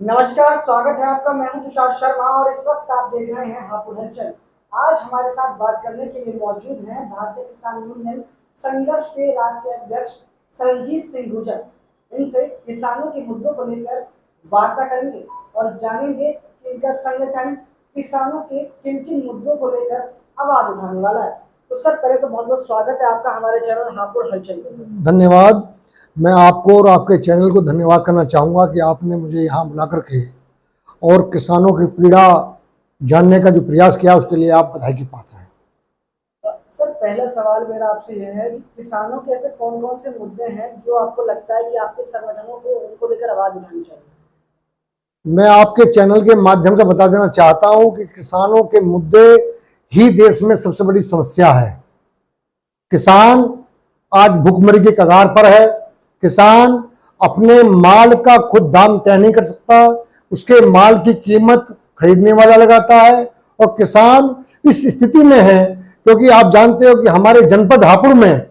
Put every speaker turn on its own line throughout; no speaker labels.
नमस्कार, स्वागत है आपका। मैं हूं तुषार शर्मा और इस वक्त आप देख रहे हैं हापुड़ हलचल। आज हमारे साथ बात करने के लिए मौजूद हैं भारतीय किसान यूनियन संघर्ष के राष्ट्रीय अध्यक्ष सरनजीत सिंह गुर्जर। इनसे किसानों के मुद्दों को लेकर वार्ता करेंगे और जानेंगे कि इनका संगठन किसानों के किन किन मुद्दों को लेकर आवाज उठाने वाला है। तो सर, पहले तो बहुत बहुत स्वागत है आपका हमारे चैनल हापुड़ हलचल में।
धन्यवाद। मैं आपको और आपके चैनल को धन्यवाद करना चाहूँगा कि आपने मुझे यहाँ बुला करके और किसानों की पीड़ा जानने का जो प्रयास किया उसके लिए आप बधाई की पात्र हैं।
सर, पहला सवाल मेरा आपसे यह है कि किसानों के ऐसे कौन कौन से मुद्दे हैं जो आपको लगता है कि आपके संगठनों को उनको लेकर आवाज उठानी चाहिए?
मैं आपके चैनल के माध्यम से बता देना चाहता हूँ कि किसानों के मुद्दे ही देश में सबसे बड़ी समस्या है। किसान आज भुखमरी के कगार पर है। किसान अपने माल का खुद दाम तय नहीं कर सकता, उसके माल की कीमत खरीदने वाला लगाता है। और किसान इस स्थिति में है क्योंकि आप जानते हो कि हमारे जनपद हापुड़ में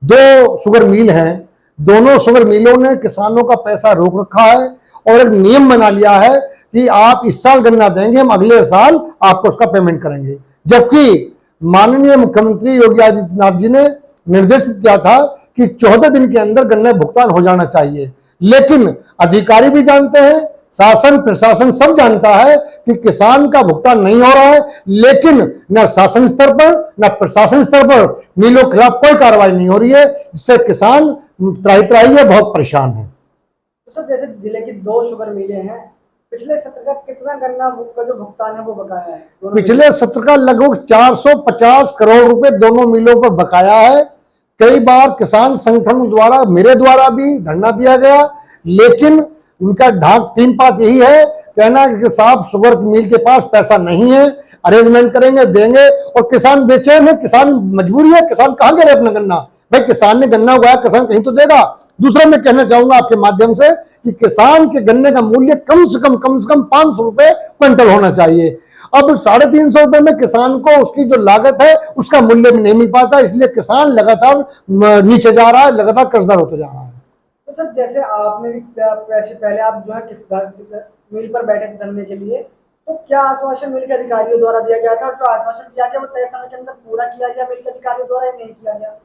2 शुगर मिल हैं। दोनों शुगर मिलों ने किसानों का पैसा रोक रखा है और एक नियम बना लिया है कि आप इस साल गन्ना देंगे, हम अगले साल आपको उसका पेमेंट करेंगे। जबकि माननीय मुख्यमंत्री योगी आदित्यनाथ जी ने निर्देशित किया था कि 14 दिन के अंदर गन्ना भुगतान हो जाना चाहिए। लेकिन अधिकारी भी जानते हैं, शासन प्रशासन सब जानता है कि किसान का भुगतान नहीं हो रहा है, लेकिन न शासन स्तर पर न प्रशासन स्तर पर मिलों के खिलाफ कोई कार्रवाई नहीं हो रही है, जिससे किसान त्राही है, बहुत परेशान है।
तो सर, जैसे जिले की 2 शुगर मिलें हैं, पिछले सत्र का कितना गन्ना का जो भुगतान है वो बकाया है?
पिछले सत्र का लगभग 450 करोड़ रुपए दोनों मिलों पर बकाया है। कई बार किसान संगठनों द्वारा, मेरे द्वारा भी धरना दिया गया, लेकिन उनका ढाक 3 बात यही है, कहना कि साहब शुगर मिल के पास पैसा नहीं है, अरेंजमेंट करेंगे देंगे, और किसान बेचैन है, किसान मजबूरी है, किसान कहां करे अपना गन्ना? भाई किसान ने गन्ना उगाया, किसान कहीं तो देगा। दूसरा मैं कहना चाहूंगा आपके माध्यम से कि किसान के गन्ने का मूल्य कम से कम 500 रुपए क्विंटल होना चाहिए। अब 350 रुपए में किसान को उसकी जो लागत है उसका मूल्य भी नहीं मिल पाता, इसलिए किसान लगातार नीचे जा रहा है, लगातार कर्जदार होता जा रहा है।
तो सर, जैसे आपने भी पहले आप जो है किस मिल पर बैठे थे धरने के लिए, तो क्या आश्वासन मिल के अधिकारियों द्वारा दिया गया था और जो आश्वासन दिया गया वो तय समय के अंदर पूरा किया गया मिल के अधिकारियों द्वारा, नहीं किया गया?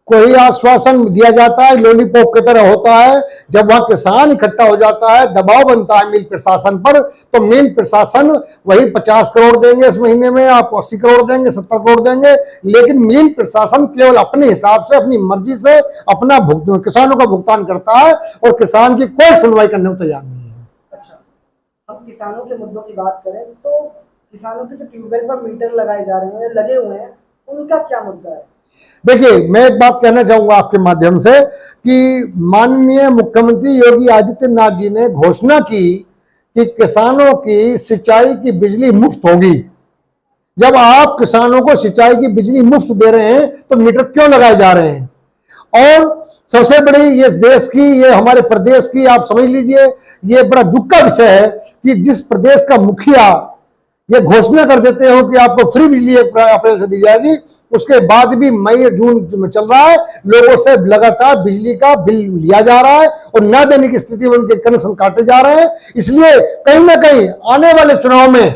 कोई आश्वासन दिया जाता है लॉलीपॉप की तरह होता है। जब वहां किसान इकट्ठा हो जाता है, दबाव बनता है मिल प्रशासन पर, तो मिल प्रशासन वही 50 करोड़ देंगे इस महीने में, आप 80 करोड़ देंगे, 70 करोड़ देंगे, लेकिन मिल प्रशासन केवल अपने हिसाब से, अपनी मर्जी से अपना किसानों का भुगतान करता है और किसान की कोई सुनवाई करने को तैयार नहीं है।
अच्छा, हम किसानों के मुद्दों की बात करें तो किसानों के जो ट्यूबवेल पर मीटर लगाए जा रहे हैं, लगे हुए हैं, उनका क्या मुद्दा है?
देखिए, मैं एक बात कहना चाहूंगा आपके माध्यम से कि माननीय मुख्यमंत्री योगी आदित्यनाथ जी ने घोषणा की कि किसानों की सिंचाई की बिजली मुफ्त होगी। जब आप किसानों को सिंचाई की बिजली मुफ्त दे रहे हैं तो मीटर क्यों लगाए जा रहे हैं? और सबसे बड़ी ये देश की, ये हमारे प्रदेश की, आप समझ लीजिए, ये बड़ा दुख का विषय है कि जिस प्रदेश का मुखिया ये घोषणा कर देते हो कि आपको फ्री बिजली 1 अप्रैल से दी जाएगी, उसके बाद भी मई जून चल रहा है, लोगों से लगातार बिजली का बिल लिया जा रहा है और न देने की स्थिति में उनके कनेक्शन काटे जा रहे हैं। इसलिए कहीं ना कहीं आने वाले चुनाव में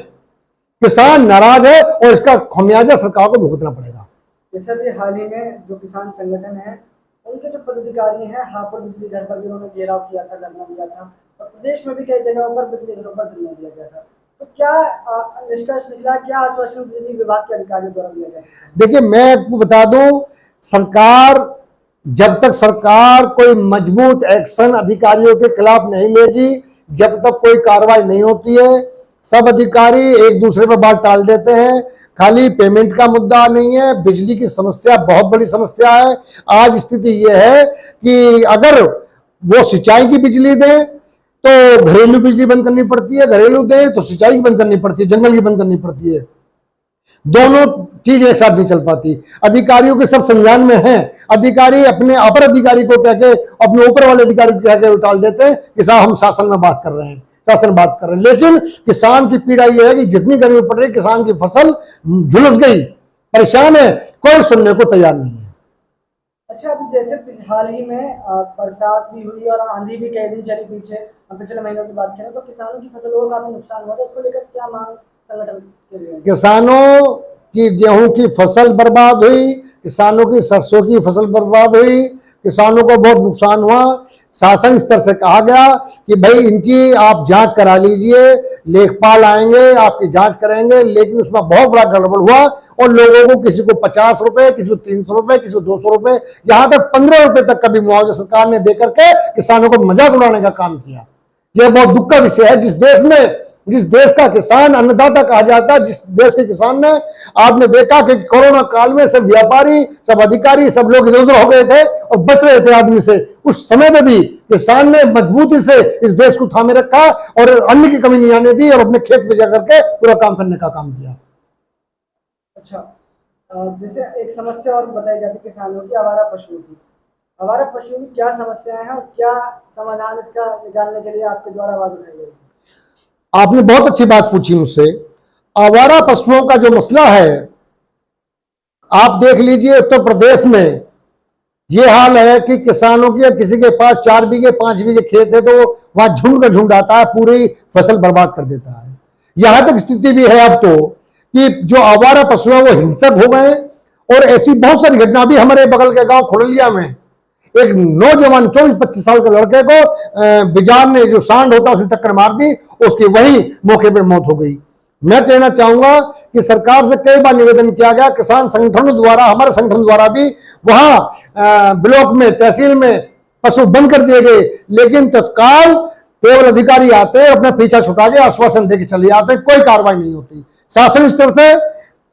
किसान नाराज है और इसका खमियाजा सरकार को भुगतना पड़ेगा।
जैसे भी हाल ही में जो किसान संगठन है, उनके जो पदाधिकारी हैं, हापुड़ बिजली घर पर भी उन्होंने घेराव किया था, धरना दिया था, और प्रदेश में भी कई जगहों पर बिजली घरों पर धरना दिया गया था। तो क्या निष्कर्ष निकला, क्या आश्वासन बिजली विभाग के अधिकारियों द्वारा दिया गया?
देखिए, मैं आपको बता दूं, सरकार जब तक सरकार कोई मजबूत एक्शन अधिकारियों के खिलाफ नहीं लेगी, जब तक कोई कार्रवाई नहीं होती है। सब अधिकारी एक दूसरे पर बात टाल देते हैं। खाली पेमेंट का मुद्दा नहीं है, बिजली की समस्या बहुत बड़ी समस्या है। आज स्थिति यह है कि अगर वो सिंचाई की बिजली दें तो घरेलू बिजली बंद करनी पड़ती है, घरेलू दें तो सिंचाई की बंद करनी पड़ती है, जंगल की बंद करनी पड़ती है। दोनों चीज एक साथ नहीं चल पाती। अधिकारियों के सब संज्ञान में हैं। अधिकारी अपने अपर अधिकारी को कह के, अपने ऊपर वाले अधिकारी को कह के टाल देते हैं कि साहब हम शासन में बात कर रहे हैं, शासन बात कर रहे हैं। लेकिन किसान की पीड़ा यह है कि जितनी गर्मी पड़ रही, किसान की फसल झुलस गई, परेशान है, कोई सुनने को तैयार नहीं है।
अच्छा, अभी जैसे हाल ही में बरसात भी हुई और आंधी भी कई दिन चली पीछे, पिछले महीनों की बात करें तो किसानों की फसलों को काफी नुकसान हुआ था। इसको लेकर क्या मांग संगठन के लिए?
किसानों की गेहूं की फसल बर्बाद हुई, किसानों की सरसों की फसल बर्बाद हुई, किसानों को बहुत नुकसान हुआ। शासन स्तर से कहा गया कि भाई इनकी आप जांच करा लीजिए, लेखपाल आएंगे आपकी जांच करेंगे, लेकिन उसमें बहुत बड़ा गड़बड़ हुआ और लोगों को किसी को 50 रुपए, किसी को 300 रुपए, किसी को 200 रुपए, यहां तक 15 रुपए तक का भी मुआवजा सरकार ने देकर के किसानों को मजाक उड़ाने का काम किया। यह बहुत दुख का विषय है। जिस देश का किसान अन्नदाता कहा जाता है, जिस देश के किसान ने, आपने देखा कि कोरोना काल में सब व्यापारी, सब अधिकारी, सब लोग इधर उधर हो गए थे और बच रहे थे आदमी से। उस समय में भी किसान ने मजबूती से इस देश को थामे रखा और अन्न की कमी नहीं आने दी और अपने खेत में जाकर के पूरा काम करने का काम किया।
अच्छा, जैसे एक समस्या और बताई जाती है किसानों की, आवारा पशुओं की। आवारा पशुओं की क्या समस्याएं हैं और क्या समाधान इसका निकालने के लिए आपके द्वारा आवाज उठाई जाएगी?
आपने बहुत अच्छी बात पूछी मुझसे। आवारा पशुओं का जो मसला है, आप देख लीजिए उत्तर प्रदेश में ये हाल है कि किसानों की, किसी के पास 4 बीघे 5 बीघे खेत है तो वहां झुंड का झुंड आता है, पूरी फसल बर्बाद कर देता है। यहां तक स्थिति भी है अब तो कि जो आवारा पशु है वो हिंसक हो गए। और ऐसी बहुत सारी घटना भी हमारे बगल के गांव खुड़लिया में एक नौजवान 24-25 साल के लड़के को बिजार ने, जो सांड होता है, उसने टक्कर मार दी, उसकी वही मौके पर मौत हो गई। मैं कहना चाहूंगा कि सरकार से कई बार निवेदन किया गया, किसान संगठनों द्वारा, हमारे संगठन द्वारा भी वहां ब्लॉक में, तहसील में पशु बंद कर दिए गए, लेकिन तत्काल केवल अधिकारी आते हैं, अपना पीछा छुटा के आश्वासन देकर चले जाते, कोई कार्रवाई नहीं होती। शासन स्तर से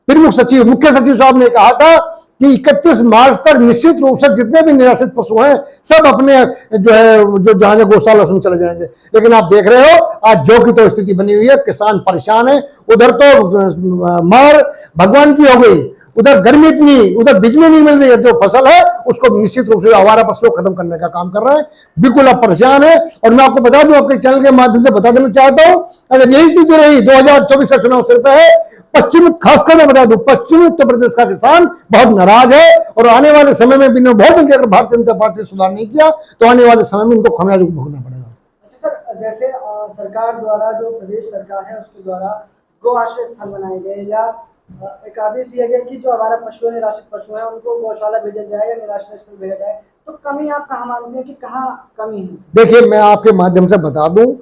प्रमुख सचिव, मुख्य सचिव साहब ने कहा था कि 31 मार्च तक निश्चित रूप से जितने भी निराश्रित पशु हैं सब अपने जो है जो जहां गौशाला उसमें चले जाएंगे। लेकिन आप देख रहे हो आज जो की तो स्थिति बनी हुई है, किसान परेशान है। उधर तो मार भगवान की हो गई, उधर गर्मी इतनी, उधर बिजली नहीं मिल रही है, जो फसल है उसको निश्चित रूप से आवारा पशु खत्म करने का काम कर रहे हैं। बिल्कुल आप परेशान है। और मैं आपको बता दूं, आपके चैनल के माध्यम से बता देना चाहता हूं, अगर यही स्थिति रही, 2024 का चुनाव सिर पे है, पश्चिम, खासकर मैं बता दूं, पश्चिमी उत्तर प्रदेश का किसान बहुत नाराज है और आने वाले समय में भी बहुत जल्दी अगर भारतीय जनता पार्टी ने सुधार नहीं किया तो आने वाले समय में इनको खमियाजा भुगतना पड़ेगा।
अच्छा सर, जैसे सरकार द्वारा, जो प्रदेश सरकार है उसके द्वारा गो आश्रय स्थल बनाए गए या एक आदेश दिया गया कि जो आवारा पशु, निराश्रित पशु है, उनको गौशाला भेजा जाए या निराश्रय स्थल भेजा जाए, तो कमी आप कहाँ मानते हैं कि कहाँ कमी है?
देखिए, मैं आपके माध्यम से बता दूं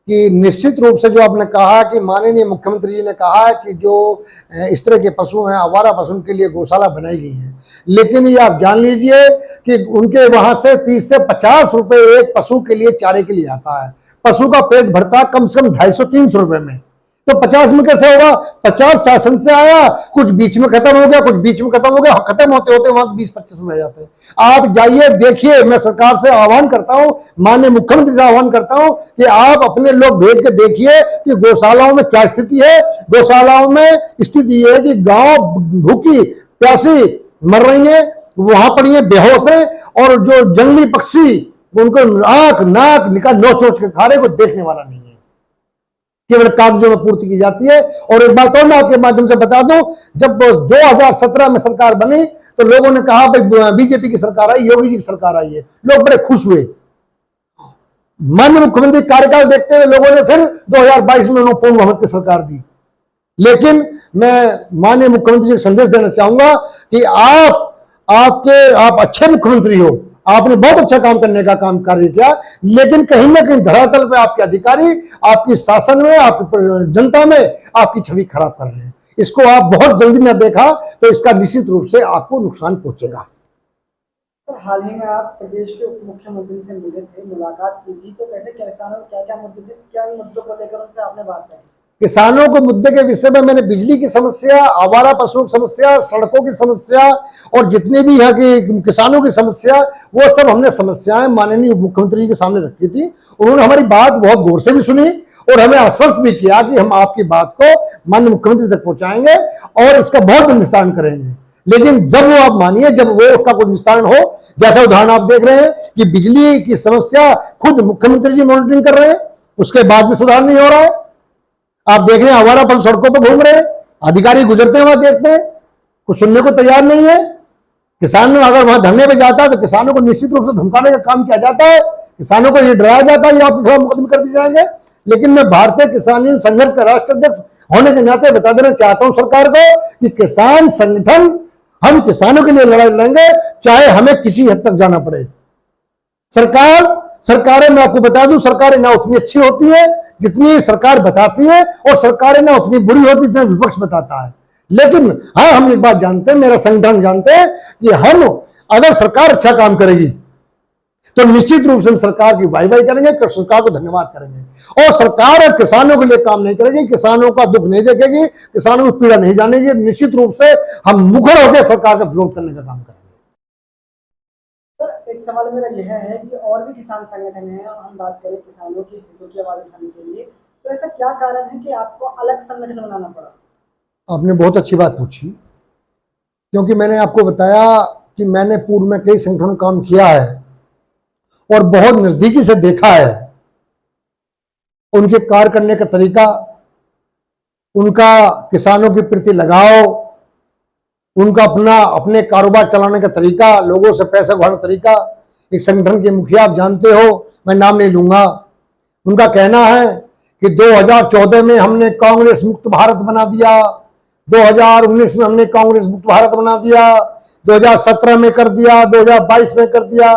कि निश्चित रूप से जो आपने कहा कि माननीय मुख्यमंत्री जी ने कहा है कि जो इस तरह के पशु हैं, आवारा पशु के लिए गौशाला बनाई गई है, लेकिन ये आप जान लीजिए कि उनके वहां से 30 से 50 रुपए एक पशु के लिए चारे के लिए आता है। पशु का पेट भरता कम से कम 250-300 रुपए में, तो 50 में कैसे होगा? 50 शासन से आया, कुछ बीच में खत्म हो गया, कुछ बीच में खत्म हो गया, खत्म होते होते वहां 20-25 में रह जाते हैं। आप जाइए देखिए। मैं सरकार से आह्वान करता हूं, माननीय मुख्यमंत्री से आह्वान करता हूं कि आप अपने लोग भेज के देखिए कि गौशालाओं में क्या स्थिति है। गौशालाओं में स्थिति ये है कि गांव भूखी प्यासी मर रही है, वहां पड़ी है बेहोश है, और जो जंगली पक्षी उनको आंख नाक निकाल नोच नोच के खा रहे, को देखने वाला नहीं है, केवल कागजों में पूर्ति की जाती है। और एक बात और मैं आपके माध्यम से बता दूं, जब 2017 में सरकार बनी तो लोगों ने कहा भाई बीजेपी की सरकार आई, योगी जी की सरकार आई है, लोग बड़े खुश हुए। माननीय मुख्यमंत्री कार्यकाल देखते हुए लोगों ने फिर 2022 में उन्होंने पूर्ण बहुमत की सरकार दी। लेकिन मैं माननीय मुख्यमंत्री जी को संदेश देना चाहूंगा कि आप अच्छे मुख्यमंत्री हो, आपने बहुत अच्छा काम करने का काम कार्य किया, लेकिन कहीं ना कहीं धरातल पे आपके अधिकारी आपकी शासन में, आपकी जनता में आपकी छवि खराब कर रहे हैं। इसको आप बहुत जल्दी न देखा तो इसका निश्चित रूप से आपको नुकसान पहुंचेगा।
सर, हाल ही में आप प्रदेश के उप मुख्यमंत्री से मिले थे, मुलाकात की थी, तो कैसे किसानों के क्या क्या मुद्दे थे, क्या इन मुद्दों को लेकर उनसे आपने बात की?
किसानों को मुद्दे के विषय में मैंने बिजली की समस्या, आवारा पशुओं की समस्या, सड़कों की समस्या और जितने भी यहाँ की किसानों की समस्या, वो सब हमने समस्याएं माननीय मुख्यमंत्री जी के सामने रखी थी। उन्होंने हमारी बात बहुत गौर से भी सुनी और हमें आश्वस्त भी किया कि हम आपकी बात को माननीय मुख्यमंत्री तक पहुंचाएंगे और इसका बहुत निस्तारण करेंगे। लेकिन जब वो आप मानिए, जब वो उसका कोई निस्तारण हो, जैसा उदाहरण आप देख रहे हैं कि बिजली की समस्या खुद मुख्यमंत्री जी मॉनिटरिंग कर रहे हैं, उसके बाद भी सुधार नहीं हो रहा है। आप देख रहे हैं आवारा पशु सड़कों पर घूम रहे हैं, अधिकारी गुजरते हैं वहां देखते हैं, कुछ सुनने को तैयार नहीं है। किसान अगर वहां धरने पे जाता है तो किसानों को निश्चित रूप से धमकाने का काम किया जाता है, किसानों को ये डराया जाता है, ये आपके खिलाफ मुकदमे कर दिए जाएंगे। लेकिन मैं भारतीय किसान यूनियन संघर्ष का राष्ट्र अध्यक्ष होने के नाते बता देना चाहता हूं सरकार को कि किसान संगठन, हम किसानों के लिए लड़ाई लड़ेंगे, चाहे हमें किसी हद तक जाना पड़े। सरकारें मैं आपको बता दूं, सरकारें ना उतनी अच्छी होती है जितनी सरकार बताती है, और सरकारें ना उतनी बुरी होती जितना विपक्ष बताता है। लेकिन हाँ, हम एक बात जानते हैं, मेरा संगठन जानते हैं कि हम अगर सरकार अच्छा काम करेगी तो निश्चित रूप से हम सरकार की वाहवाही करेंगे, सरकार को धन्यवाद करेंगे। और सरकार अब किसानों के लिए काम नहीं करेगी, किसानों का दुख नहीं देखेगी, किसानों की पीड़ा नहीं जानेगी, निश्चित रूप से हम मुखर होकर सरकार का विरोध करने का काम करेंगे।
सर, एक सवाल मेरा यह है कि और भी किसान संगठन हैं, और हम बात करें किसानों की हितों की आवाज उठाने के लिए, तो ऐसा क्या कारण है कि आपको अलग संगठन बनाना पड़ा?
आपने बहुत अच्छी बात पूछी, क्योंकि मैंने आपको बताया कि मैंने पूर्व में कई संगठनों काम किया है और बहुत नजदीकी से देखा है उनके कार्य करने का तरीका, उनका किसानों के प्रति लगाव, उनका अपने कारोबार चलाने का तरीका, लोगों से पैसा उठाने का तरीका। एक संगठन के मुखिया, आप जानते हो, मैं नाम नहीं लूंगा, उनका कहना है कि 2014 में हमने कांग्रेस मुक्त भारत बना दिया, 2019 में हमने कांग्रेस मुक्त भारत बना दिया, 2017 में कर दिया, 2022 में कर दिया।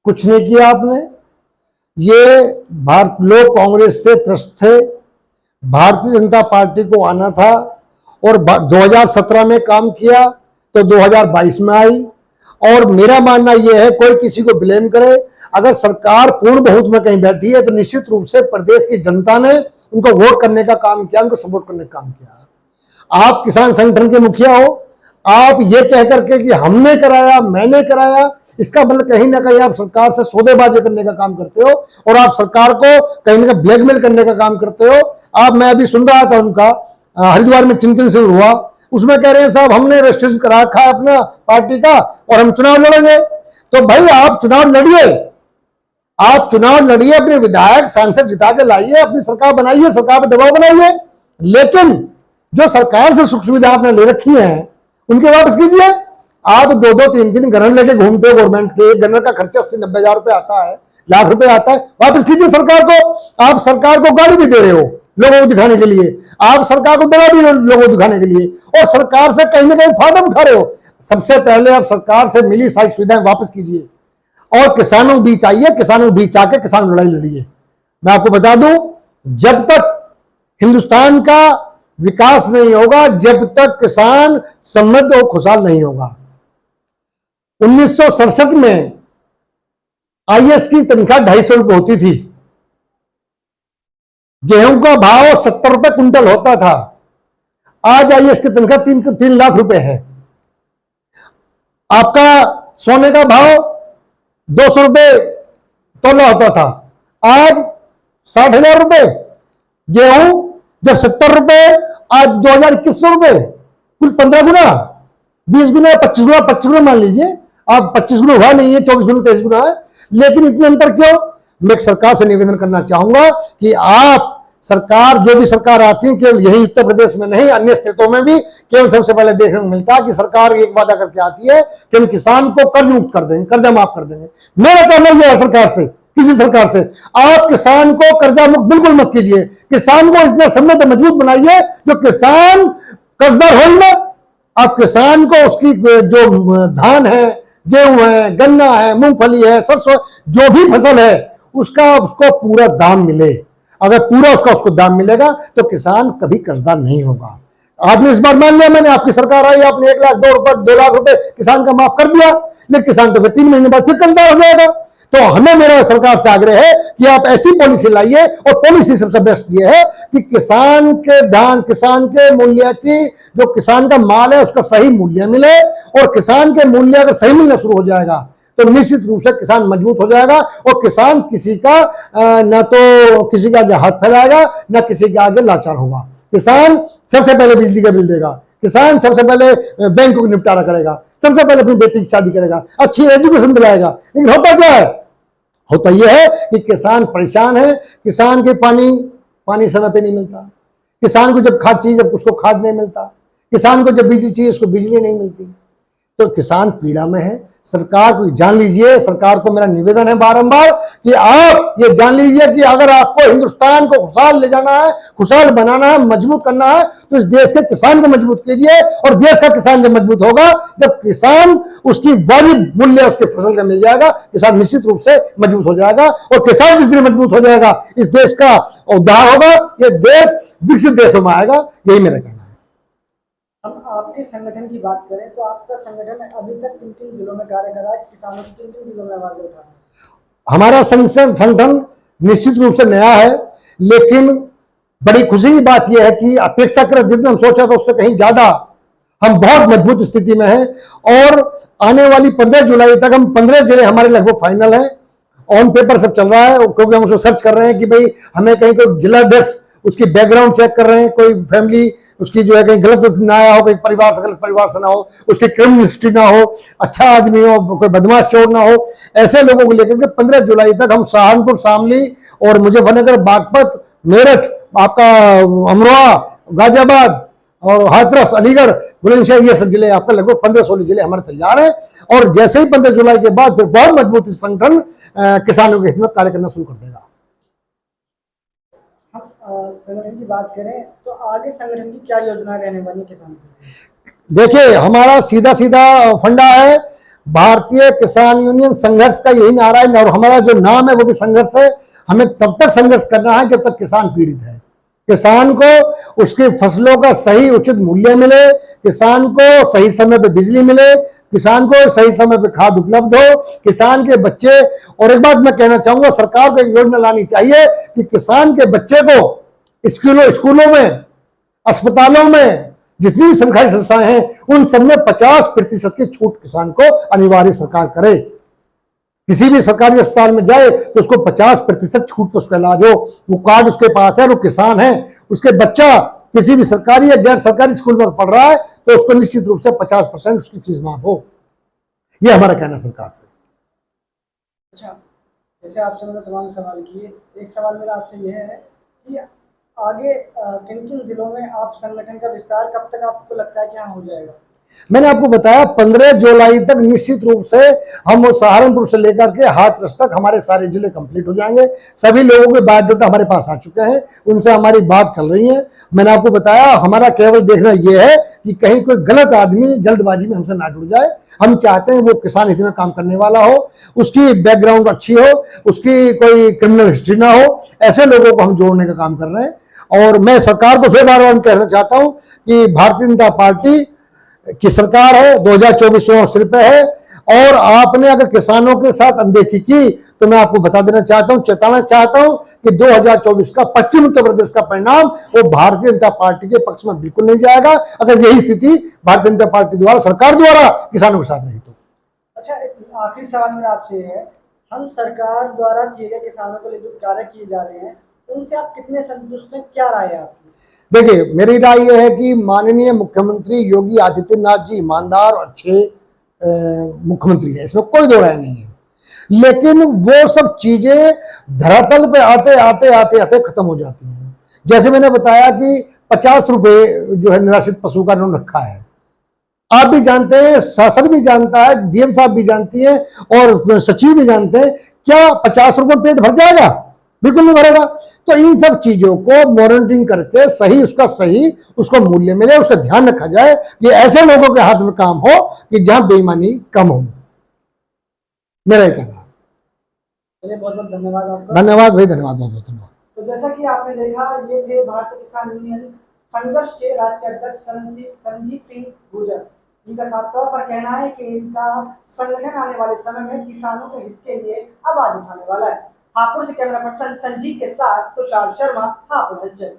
कुछ नहीं किया आपने। ये भारत लोग कांग्रेस से त्रस्त थे, भारतीय जनता पार्टी को आना था, और 2017 में काम किया तो 2022 में आई। और मेरा मानना यह है, कोई किसी को ब्लेम करे, अगर सरकार पूर्ण बहुमत में कहीं बैठी है तो निश्चित रूप से प्रदेश की जनता ने उनको वोट करने का काम किया, उनको सपोर्ट करने का काम किया। आप किसान संगठन के मुखिया हो, आप ये कह करके कि हमने कराया, मैंने कराया, इसका मतलब कहीं ना कहीं आप सरकार से सौदेबाजी करने का काम करते हो, और आप सरकार को कहीं ना कहीं ब्लैकमेल करने का काम करते हो। मैं अभी सुन रहा था, उनका हरिद्वार में चिंतन शिविर हुआ, उसमें कह रहे हैं साहब हमने रजिस्ट्रेशन करा रखा है अपना पार्टी का और हम चुनाव लड़ेंगे। तो भाई आप चुनाव लड़िए, आप चुनाव लड़िए, अपने विधायक सांसद जिता के लाइए, अपनी सरकार बनाइए, सरकार पर दबाव बनाइए, लेकिन जो सरकार से सुख सुविधा आपने ले रखी है उनके वापस कीजिए। आप 2-2-3-3 गनर लेके घूमते हो, गवर्नमेंट के गनर का खर्चा 80-90 हजार रुपए आता है, लाख रुपए आता है, वापस कीजिए सरकार को। आप सरकार को गाड़ी भी दे रहे हो लोगों को दिखाने के लिए, आप सरकार को दवा भी लोगों को दिखाने के लिए, और सरकार से कहीं ना कहीं फायदा उठा रहे हो। सबसे पहले आप सरकार से मिली सारी सुविधाएं वापस कीजिए, और किसानों के बीच आइए, किसानों के बीच आके किसान लड़ाई लड़िए। मैं आपको बता दूं, जब तक हिंदुस्तान का विकास नहीं होगा, जब तक किसान समृद्ध और खुशहाल नहीं होगा। 1967 में आईएएस की तनख्वाह 250 रुपए होती थी, गेहूं का भाव 70 रुपए कुंटल होता था, आज आईएएस की तनख्वाह 3 लाख रुपए है। आपका सोने का भाव 200 रुपए तोला होता था, आज 60,000 रुपए। गेहूं जब 70 रुपए, आज 2,2100 रुपए, कुल 15 गुना, 20 गुना, 25 गुना, 25 गुना मान लीजिए आप, 25 गुना हुआ नहीं है, 24 गुना, 23 गुना है, लेकिन इतने अंतर क्यों? मैं सरकार से निवेदन करना चाहूंगा कि आप सरकार, जो भी सरकार आती है, केवल यही उत्तर प्रदेश में नहीं, अन्य स्टेटों में भी केवल सबसे पहले देखने को मिलता है कि सरकार एक वादा करके आती है कि हम किसान को कर्ज मुक्त कर देंगे, कर्जा माफ कर देंगे। मेरा कहना यह है सरकार से, किसी सरकार से, आप किसान को कर्जा मुक्त बिल्कुल मत कीजिए, किसान को इतना समृद्ध मजबूत बनाइए जो किसान कर्जदार हो ही ना। आप किसान को उसकी जो धान है, गेहूं है, गन्ना है, मूंगफली है, सरसों, जो भी फसल है उसका उसको पूरा दाम मिले। अगर पूरा उसको दाम मिलेगा तो किसान कभी कर्जदार नहीं होगा। आपने इस बार मान लिया, मैंने आपकी सरकार आई, आपने 1 लाख 2 लाख रुपए किसान का माफ कर दिया, लेकिन किसान तो फिर 3 महीने बाद फिर कर्जदार हो जाएगा। तो हमें, मेरा सरकार से आग्रह है कि आप ऐसी पॉलिसी लाइए, और पॉलिसी सबसे बेस्ट ये है कि किसान के धान, किसान के मूल्य की, जो किसान का माल है उसका सही मूल्य मिले, और किसान के मूल्य अगर सही मिलना शुरू हो जाएगा तो निश्चित रूप से किसान मजबूत हो जाएगा, और किसान किसी का न तो किसी के आगे हाथ फैलाएगा, न किसी के आगे लाचार होगा। किसान सबसे पहले बिजली का बिल देगा, किसान सबसे पहले बैंक को निपटारा करेगा, सबसे पहले अपनी बेटी की शादी करेगा, अच्छी एजुकेशन दिलाएगा। लेकिन होता क्या है? होता यह है कि किसान परेशान है, किसान के पानी समय पे नहीं मिलता, किसान को जब खाद चाहिए जब उसको खाद नहीं मिलता, किसान को जब बिजली चाहिए उसको बिजली नहीं मिलती। तो किसान पीड़ा में है। सरकार को जान लीजिए, सरकार को मेरा निवेदन है बारंबार कि आप ये जान लीजिए कि अगर आपको हिंदुस्तान को खुशहाल ले जाना है, खुशहाल बनाना है, मजबूत करना है, तो इस देश के किसान को मजबूत कीजिए। और देश का किसान जब मजबूत होगा, जब किसान उसकी वाजिब मूल्य उसके फसल का मिल जाएगा, किसान निश्चित रूप से मजबूत हो जाएगा। और किसान जिस दिन मजबूत हो जाएगा, इस देश का उद्धार होगा, ये देश विकसित देशों में आएगा। यही मेरा कहना है।
हम आपके संगठन की बात करें तो आपका संगठन अभी तक किन किन जिलों में कार्य कर रहा है, किसानों की किन किन जिलों में आवाज उठा रहा है?
हमारा संगठन निश्चित रूप से नया है, लेकिन बड़ी खुशी की बात यह है कि अपेक्षाकृत जितना हम सोचा था उससे कहीं ज्यादा हम बहुत मजबूत स्थिति में हैं। और आने वाली 15 जुलाई तक हम 15 जिले हमारे लगभग फाइनल हैं, ऑन पेपर सब चल रहा है। क्योंकि हम उसको सर्च कर रहे हैं कि भाई हमें कहीं कोई जिलाध्यक्ष उसकी बैकग्राउंड चेक कर रहे हैं, कोई फैमिली उसकी जो है कहीं गलत ना आया हो, कोई परिवार से गलत परिवार से ना हो, उसकी क्रिमिनल हिस्ट्री ना हो, अच्छा आदमी हो, कोई बदमाश चोर ना हो। ऐसे लोगों को लेकर के 15 जुलाई तक हम सहारनपुर, शामली और मुजफ्फरनगर, बागपत, मेरठ, आपका अमरोहा, गाजियाबाद और हाथरस, अलीगढ़, बुलंदशहर, ये सब जिले आपका लगभग 15-16 जिले हमारे तैयार हैं। और जैसे ही 15 जुलाई के बाद फिर बहुत मजबूत संगठन किसानों के हित में कार्य करना शुरू कर देगा।
संगठन की बात करें तो आगे संगठन की क्या योजना रहने वाली है किसानों की?
देखिए, हमारा सीधा सीधा फंडा है, भारतीय किसान यूनियन संघर्ष का यही नारा है। और हमारा जो नाम है वो भी संघर्ष है। हमें तब तक संघर्ष करना है जब तक किसान पीड़ित है। किसान को उसकी फसलों का सही उचित मूल्य मिले, किसान को सही समय पे बिजली मिले, किसान को सही समय पे खाद उपलब्ध हो, किसान के बच्चे। और एक बात मैं कहना चाहूंगा, सरकार को एक योजना लानी चाहिए कि किसान के बच्चे को स्कूलों में, अस्पतालों में, जितनी भी सरकारी संस्थाएं हैं, उन सब में 50% की छूट किसान को अनिवार्य सरकार करे। किसी भी सरकारी अस्पताल में जाए तो उसको 50% छूट पर उसका इलाज हो। वो कार्ड उसके पास है, वो किसान है, उसके बच्चा किसी भी सरकारी या गैर सरकारी स्कूल में पढ़ रहा है तो उसको निश्चित रूप से 50% उसकी फीस माफ हो। ये हमारा कहना सरकार से।
अच्छा, जैसे आपसे मैंने तमाम सवाल किए, एक सवाल मेरा आपसे यह है कि आगे किन किन जिलों में आप संगठन का विस्तार कब तक आपको लगता है कि हाँ हो जाएगा?
मैंने आपको बताया 15 जुलाई तक निश्चित रूप से हम सहारनपुर से लेकर के हाथरस तक हमारे सारे जिले कंप्लीट हो जाएंगे। सभी लोगों के बायोडाटा हमारे पास आ चुके हैं, उनसे हमारी बात चल रही है। मैंने आपको बताया, हमारा केवल देखना यह है कि कहीं कोई गलत आदमी जल्दबाजी में हमसे ना जुड़ जाए। हम चाहते हैं वो किसान हित में काम करने वाला हो, उसकी बैकग्राउंड अच्छी हो, उसकी कोई क्रिमिनल हिस्ट्री ना हो। ऐसे लोगों को हम जोड़ने का काम कर रहे हैं। और मैं सरकार को फिर बार बार कहना चाहता हूं कि भारतीय जनता पार्टी की सरकार है, 2024 चुनाव सिर पे है। और आपने अगर किसानों के साथ अनदेखी की तो मैं आपको बता देना चाहता हूं, चेताना चाहता हूं कि 2024 का पश्चिम उत्तर प्रदेश का परिणाम वो भारतीय जनता पार्टी के पक्ष में बिल्कुल नहीं जाएगा, अगर यही स्थिति भारतीय जनता पार्टी द्वारा, सरकार द्वारा किसानों के साथ नहीं तो।
अच्छा, आखिरी सवाल मेरा आपसे है, हम सरकार द्वारा किए गए किसानों के लिए जो कार्य किए जा रहे हैं उनसे आप कितने संतुष्ट हैं, क्या राय है आपकी?
देखिए, मेरी राय यह है कि माननीय मुख्यमंत्री योगी आदित्यनाथ जी ईमानदार और अच्छे मुख्यमंत्री है, इसमें कोई दो राय नहीं है। लेकिन वो सब चीजें धरातल पे आते आते आते आते खत्म हो जाती हैं। जैसे मैंने बताया कि 50 रुपए जो है निराश्रित पशु का ऋण रखा है, आप भी जानते हैं, शासन भी जानता है, डीएम साहब भी जानती है और सचिव भी जानते हैं, क्या 50 रुपए पेट भर जाएगा? बिल्कुल नहीं भरेगा। तो इन सब चीजों को मॉनिटरिंग करके सही उसको मूल्य मिले, उसका ध्यान रखा जाए। ये ऐसे लोगों के हाथ में काम हो कि जहां बेईमानी कम हो। मेरा ये कहना है।
चलिए, बहुत बहुत धन्यवाद आपका।
धन्यवाद भाई, धन्यवाद, बहुत बहुत धन्यवाद।
तो जैसा कि आपने देखा, ये थे भारतीय किसान यूनियन संघर्ष के राष्ट्रीय अध्यक्ष संजीत सिंह गुर्जर। इनका साफ तौर पर कहना है कि इनका संगठन आने वाले समय में किसानों के हित के लिए आवाज उठाने वाला है। हापुड़ से कैमरा पर्सन संजीव के साथ तुषार शर्मा, हापुड़ हलचल।